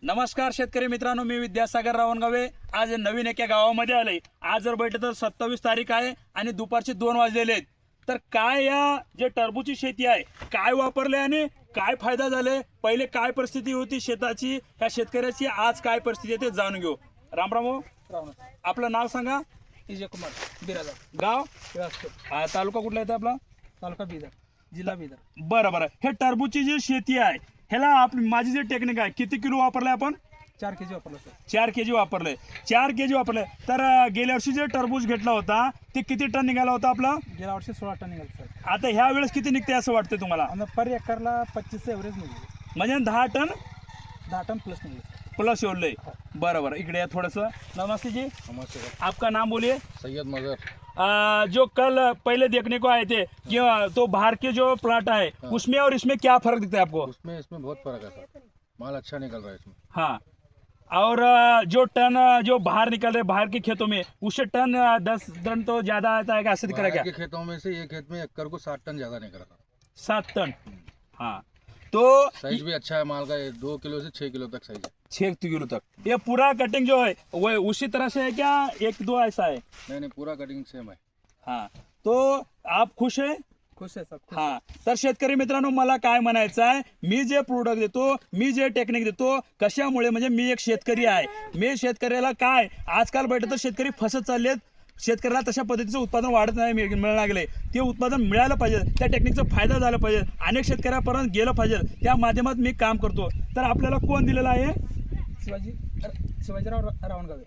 नमस्कार शेतकरी मित्रांनो, मी विद्यासागर रावणगावे आज नवीन एका गावामध्ये आले। आज जर बैठे तर 27 तारीख आहे आणि दुपारचे 2 वाजलेले आहेत। तर काय या जे टरबूजची शेती आहे काय वापरले आणि काय फायदा झाले, पहिले काय परिस्थिती होती शेताची, या शेतकऱ्याची आज काय परिस्थिती आहे ते जाणून घेऊ। राम राम हो, आपलं नाव सांगा। विजय कुमार बिराजा, गाव राजकोट, तालुका कुठला येतो आपला? तालुका बिदर, जिल्हा बिदर। बरं बरं, हे टरबूजची जी शेती आहे ह्याला आपली माझी जी टेक्निक आहे किती किलो वापरले आपण? 4 kg वापरलं सर। 4 kg वापरले। 4 kg वापरले तर गेल्या वर्षी जे टरबूज घेतला होता ते किती टन निघाला होता आपला? गेल्या वर्षी 16 टन निघाल सर। आता ह्या वेळेस किती निघते असं वाटतं तुम्हाला? आणि पर एकरला 25 एव्हरेज निघाले, म्हणजे 10 टन 10 टन प्लस निघाले प्लस एवढले। बरं बरं, इकडे या थोडंसं। नमस्ते जी, नमस्ते सर। आपका नाम बोलिए। सैयद मजहर। जो कल पहले देखने को आए थे कि तो बाहर के जो प्लाट है उसमें और इसमें क्या फर्क दिखता है आपको? इसमें बहुत फर्क है सर, माल अच्छा निकल रहा है इसमें। हाँ, और जो टन जो बाहर निकल रहे बाहर के खेतों में उससे टन 10 टन तो ज्यादा आता है, ऐसे दिख रहा है बाहर क्या? के खेतों में से ये खेत में एकड़ को 60 टन ज्यादा निकल रहा। 7 टन। हाँ, तो साइज भी अच्छा है माल का, 2 किलो से 6 किलो तक साइज है। 6 किलो तक ये पूरा कटिंग जो है वो उसी तरह से है क्या, 1-2 ऐसा है? नहीं, पूरा कटिंग सेम है। हाँ, तो आप खुश है? खुश आहे सर, खुश हा, तर शेतकरी मित्रांनो मला काय म्हणायचं आहे, मी जे प्रोडक्ट देतो, मी जे टेक्निक देतो, कशामुळे म्हणजे मी एक शेतकरी आहे। मी शेतकऱ्याला काय आजकाल बैठे तर शेतकरी फसत चाललेत, शेतकऱ्याला तशा पद्धतीचं उत्पादन वाढत नाही, मिळायला लागले। ते उत्पादन मिळालं पाहिजे, त्या टेक्निकचा फायदा झाला पाहिजे, अनेक शेतकऱ्यापर्यंत गेलं पाहिजे, त्या माध्यमात मी काम करतो। तर आपल्याला कोण दिलेलं आहे? शिवाजीराव रावणगावे।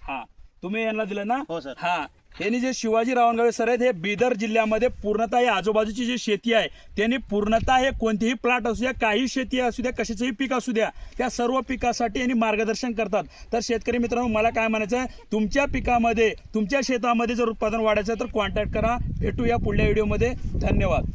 हा, तुम्ही यांना दिलं ना? हो सर। हा, यांनी जे शिवाजी रावणगावे सर आहेत, हे बिदर जिल्ह्यामध्ये पूर्णतः हे आजूबाजूची जी शेती आहे त्यांनी पूर्णतः हे कोणतीही प्लॉट असू द्या, काही शेती असू द्या, कशाचंही पीक असू द्या, त्या सर्व पिकासाठी यांनी मार्गदर्शन करतात। तर शेतकरी मित्रांनो मला काय म्हणायचं आहे, तुमच्या पिकामध्ये तुमच्या शेतामध्ये जर उत्पादन वाढायचं तर कॉन्टॅक्ट करा। भेटूया पुढल्या व्हिडिओमध्ये। धन्यवाद।